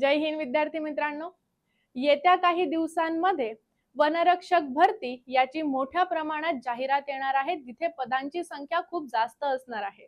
जय हिंद विद्यार्थी मित्रांनो, येत्या काही दिवसांमध्ये वनरक्षक भरती याची मोठ्या प्रमाणात जाहिरात येणार आहे, जिथे पदांची संख्या खूप जास्त असणार आहे।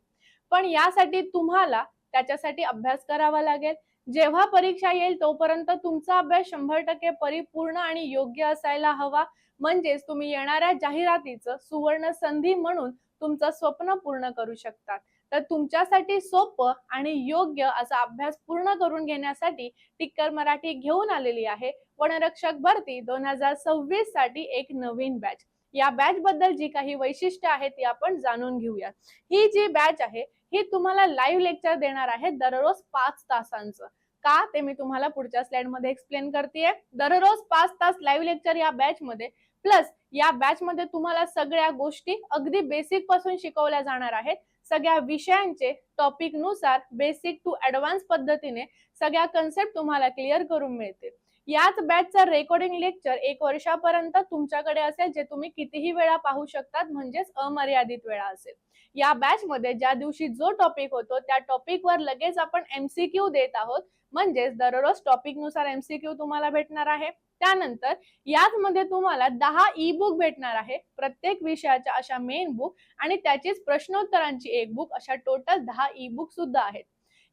पण यासाठी तुम्हाला त्याच्यासाठी अभ्यास करावा लागेल। जेव्हा परीक्षा येईल तोपर्यंत तुमचा अभ्यास 100% परिपूर्ण आणि योग्य असायला हवा, म्हणजेच तुम्ही येणाऱ्या जाहिरातीचं सुवर्ण संधी म्हणून तुमचं स्वप्न पूर्ण करू शकतात। तर तुमच्यासाठी सोपं आणि योग्य असा अभ्यास पूर्ण करून घेण्यासाठी टिक्कर मराठी घेऊन आलेली आहे वनरक्षक भरती 2026 साठी एक नवीन बॅच। या बॅच बद्दल जी काही वैशिष्ट्य आहेत ती आपण जाणून घेऊया। ही जी बॅच आहे ही तुम्हाला लाईव्ह लेक्चर देणार आहे दररोज 5 तासांचं। का ते मी तुम्हाला पुढच्या स्लाइड मध्ये एक्सप्लेन करतेय। दररोज 5 तास लाईव्ह लेक्चर या बॅच मध्ये, प्लस या बॅच मध्ये तुम्हाला सगळ्या गोष्टी अगदी बेसिक पासून शिकवल्या जाणार आहेत। सगळ्या विषयांचे टॉपिक नुसार बेसिक टू ऍडव्हान्स पद्धतीने सगळ्या कन्सेप्ट तुम्हाला क्लिअर करून मिळतील। याच बॅचचं रेकॉर्डिंग लेक्चर 1 वर्षापर्यंत तुमच्याकडे असेल, जे तुम्ही कितीही वेळा पाहू शकतात, म्हणजेच अमर्यादित वेळा असेल। या बॅच मध्ये ज्या दिवशी जो टॉपिक होतो त्या टॉपिक वर लगेच आपण एमसीक्यू देत आहोत, म्हणजेच दररोज टॉपिक नुसार एमसीक्यू तुम्हाला भेटणार आहे। त्यानंतर याच मध्ये तुम्हाला 10 ई बुक भेटणार आहे, प्रत्येक विषयाच्या अशा मेन बुक आणि त्याचीच प्रश्नोत्तरांची एक बुक, अशा टोटल 10 ई बुक सुद्धा आहेत।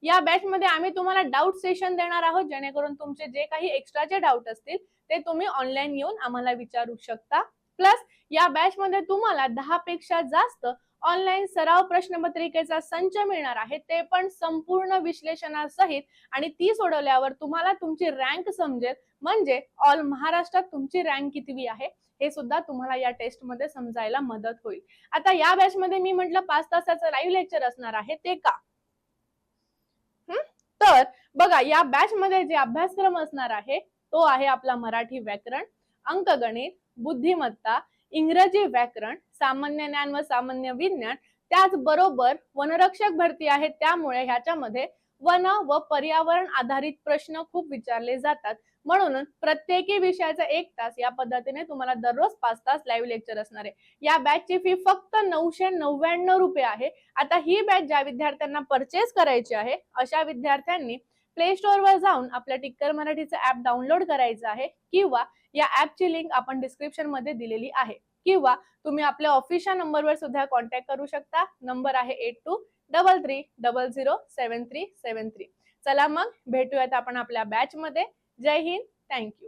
या बॅच मध्ये आम्ही तुम्हाला डाऊट सेशन देणार आहोत, जेणेकरून तुमचे जे काही एक्स्ट्राचे डाऊट असतील ते तुम्ही ऑनलाईन येऊन आम्हाला विचारू शकता। प्लस या बॅच मध्ये तुम्हाला 10 पेक्षा जास्त ऑनलाईन सराव प्रश्नपत्रिकेचा संच मिळणार आहे, ते पण संपूर्ण विश्लेषणासहित, आणि ती सोडवल्यावर तुम्हाला तुमची रँक समजेल, म्हणजे ऑल महाराष्ट्रात तुमची रँक कितवी आहे हे सुद्धा तुम्हाला या टेस्ट मध्ये समजायला मदत होईल। आता या बॅच मध्ये मी म्हटलं 5 तासाचं लाईव्ह लेक्चर असणार आहे, ते का? तर बघा, या बॅच मध्ये जे अभ्यासक्रम असणार आहे तो आहे आपला मराठी व्याकरण, अंकगणित, बुद्धिमत्ता, इंग्रजी व्याकरण, सामान्य ज्ञान व सामान्य विज्ञान। त्याचबरोबर वनरक्षक भरती आहे, त्यामुळे ह्याच्यामध्ये वन व पर्यावरण आधारित प्रश्न खूप विचारले जातात, म्हणून प्रत्येकी विषयाचा 1 तास या पद्धतीने तुम्हाला दररोज 5 तास लाईव्ह लेक्चर असणार आहे। या बॅचची फी फक्त 999 रुपये आहे। आता ही बॅच ज्या विद्यार्थ्यांना परचेस करायची आहे अशा विद्यार्थ्यांनी प्ले स्टोर वर जाऊन आपल्या टिक्कर मराठीचं ऍप डाउनलोड करायचं आहे, किंवा या ऍपची लिंक आपण डिस्क्रिप्शन मध्ये दिलेली आहे, किंवा तुम्ही आपल्या ऑफिशियल नंबरवर सुद्धा कॉन्टॅक्ट करू शकता। नंबर आहे 8233007373। चला मग भेटूयात आपण आपल्या बॅच मध्ये। जय हिंद, थँक्यू।